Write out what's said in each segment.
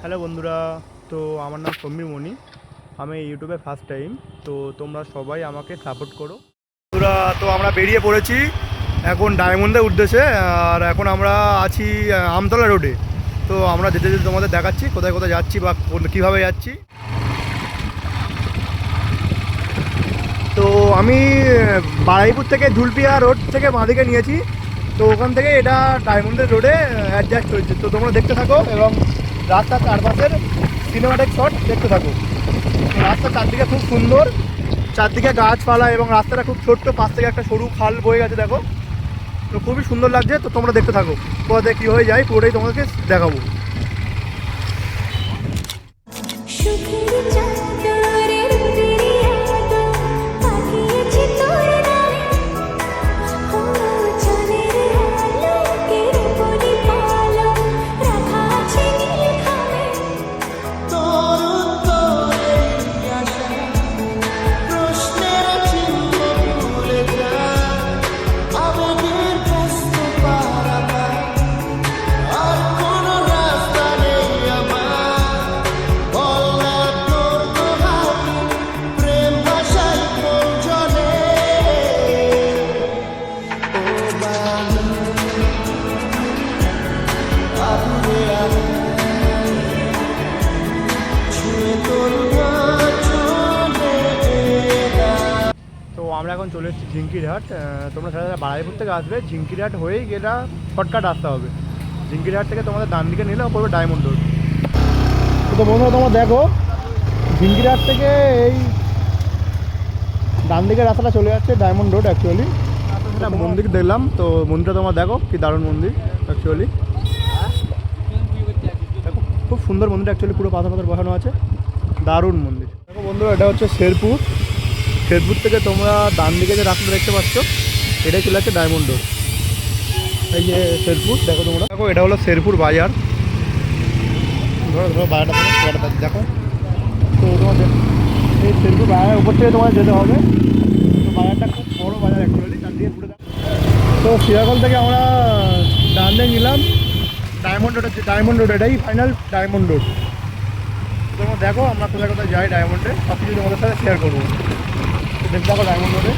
Hello বন্ধুরা, তো আমার নাম সমীর মণি। আমি ইউটিউবে ফার্স্ট টাইম, তো তোমরা সবাই আমাকে সাপোর্ট করো বন্ধুরা। তো আমরা বেরিয়ে পড়েছি এখন ডায়মন্ডের উদ্দেশ্যে। আর এখন আমরা আছি আমতলা রোডে। তো আমরা যেতে যেতে তোমাদের দেখাচ্ছি কোথায় কোথায় যাচ্ছি বা কীভাবে যাচ্ছি। তো আমি বারাইপুর থেকে ধুলপিয়া রোড থেকে বাঁদিকে নিয়েছি। তো ওখান থেকে এটা ডায়মন্ডের রোডে অ্যাডজাস্ট হয়েছে। তো তোমরা দেখতে থাকো এবং রাস্তার চারপাশের সিনেমাটিক শট দেখতে থাকো। রাস্তার চারদিকে খুব সুন্দর, চারদিকে গাছপালা এবং রাস্তাটা খুব ছোট্ট, পাশ থেকে একটা সরু খাল বয়ে গেছে দেখো। তো খুবই সুন্দর লাগছে। তো তোমরা দেখতে থাকো কোথায় কী হয়ে যায়, পুরোটাই তোমাদেরকে দেখাবো। তো আমরা এখন চলে এসেছি ঝিঙ্কিরহাট। তোমরা সারা বারাইপুর থেকে আসবে, ঝিঙ্কিরহাট হয়েই গেলে শর্টকাট রাস্তা হবে। ঝিঙ্কিরহাট থেকে তোমাদের ডান দিকে নিলে পড়বে ডায়মন্ড রোড। তো বন্ধুরা তোমরা দেখো, ঝিঙ্কিরহাট থেকে এই ডান দিকে রাস্তাটা চলে যাচ্ছে ডায়মন্ড রোড অ্যাকচুয়ালি। সেটা মন্দির দেখলাম, তো মন্দিরটা তোমরা দেখো কি দারুণ মন্দির অ্যাকচুয়ালি। দেখো খুব সুন্দর মন্দির অ্যাকচুয়ালি, পুরো পাথর পাথর বসানো আছে, দারুণ মন্দির। দেখো বন্ধুরা, এটা হচ্ছে শেরপুর। শেরপুর থেকে তোমরা ডান দিকে যে রাস্তা দেখতে পাচ্ছ এটাই চলে যাচ্ছে ডায়মন্ড রোড। এই যে শেরপুর দেখো তোমরা, দেখো এটা হলো শেরপুর বাজার। ধরো ধরো বাজারটা দেখো। তো তোমাদের এই শেরপুর বাজারের উপর থেকে তোমাদের যেতে হবে। তো বাজারটা খুব বড়ো বাজার অ্যাকচুয়ালি, তার দিয়ে ঘুরে দেখো। তো সিরাকল থেকে আমরা ডান দিকে নিলাম ডায়মন্ড রোড, হচ্ছে ডায়মন্ড রোড, এটাই ফাইনাল ডায়মন্ড রোড। তোমরা দেখো আমরা কোথায় কোথায় যাই ডায়মন্ডে, সব কিছু তোমাদের সাথে শেয়ার করবো। দেখতে থাকো ডায়মন্ড রোডে।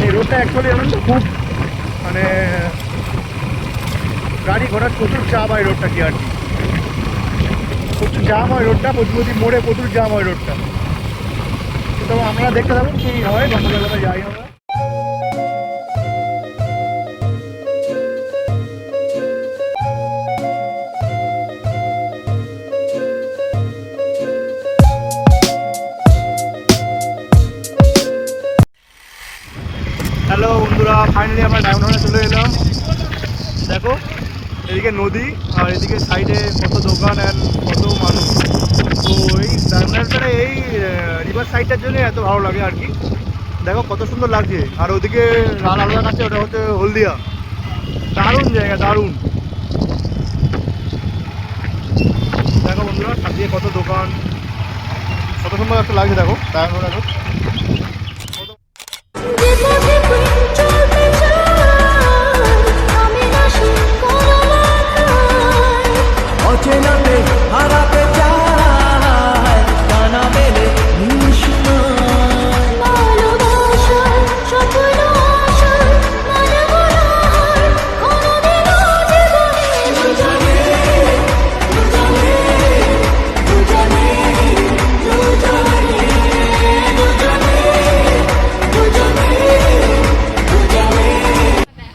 এই রোডটা অ্যাকচুয়ালি জানেন তো খুব মানে গাড়ি ঘোড়ার প্রচুর চাপ হয় রোডটা, কি আর কি প্রচুর জাম হয় রোডটা, প্রচুর মোড়ে প্রচুর জাম হয় রোডটা। তো আমরা দেখতে থাকবো কী হয়, কোথায় কোথায় যাই আমরা। হ্যালো বন্ধুরা, ফাইনালি আমরা ডায়মন্ড রোডে চলে এলাম। দেখো এদিকে নদী আর এদিকে সাইডে কত দোকান আর কত মানুষ। তো এই ডায়মন্ড রোডে এই রিভার সাইডটার জন্য এত ভালো লাগে আর কি। দেখো কত সুন্দর লাগছে। আর ওদিকে লাল আলাদা কাছে, ওটা হচ্ছে হলদিয়া। দারুণ জায়গা, দারুণ। দেখো বন্ধুরা সামনে কত দোকান, কত সুন্দর একটা লাগছে। দেখো ডায়মন্ড রোড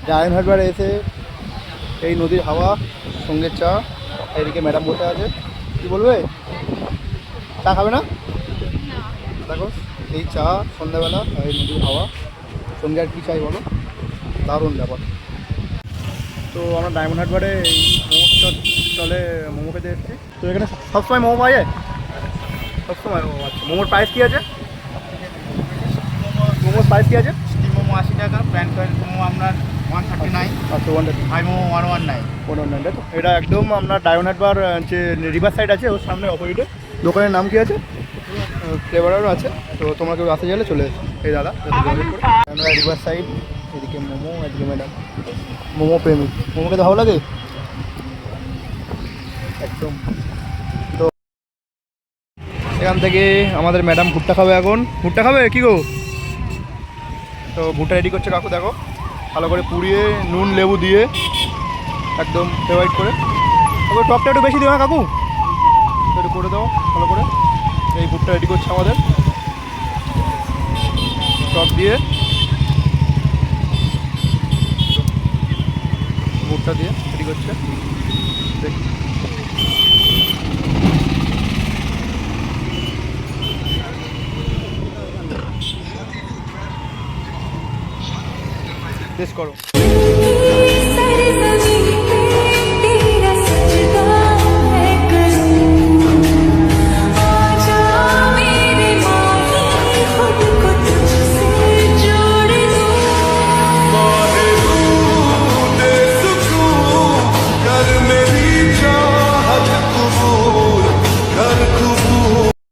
ডায়মন্ড এসে এই নদীর হাওয়া সঙ্গে চা, এদিকে ম্যাডাম বসে আছে। কি বলবে? চা খাবে না? দেখো এই চা সন্ধ্যাবেলা, এই নদীর হাওয়া সঙ্গে আর কি চাই বলো, দারুণ ব্যাপার। তো আমরা ডায়মন্ড হারবারে এই মোমো চলে মোমো খেতে এসেছি। তো এখানে সবসময় মোমো পাওয়া যায়? সবসময় মোমো। আচ্ছা, মোমোর প্রাইস কী আছে? মোমোর প্রাইস কী আছে? স্টিম মোমো 80 টাকা, প্যান মোমো আপনার 139। আচ্ছা, 139। ফ্রাই মোমো 119। 119। তো এটা একদম আপনার ডায়মন্ড হারবার যে রিভার সাইড আছে ওর সামনে অপোজিটে। দোকানের নাম কি আছে? ফ্লেভারও আছে। তো তোমরা কেউ আসতে চাইলে চলে এসো। এই দাদা আমরা রিভার সাইড, এদিকে মোমো, এদিকে ম্যাডাম। মোমো প্রেমী, মোমো খেতে ভালো লাগে একদম। তো এখান থেকে আমাদের ম্যাডাম ভুট্টা খাবে, এখন ভুট্টা খাবে কি গো? তো ভুট্টা রেডি করছে কাকু, দেখো ভালো করে পুড়িয়ে নুন লেবু দিয়ে একদম ফেভারিট করে। তবে টকটা একটু বেশি দিও না কাকু, একটু করে দাও ভালো করে। এই ভুট্টা রেডি করছে আমাদের, টক দিয়ে ভুট্টা দিয়ে রেডি করছে। দেখি টেস্ট করো।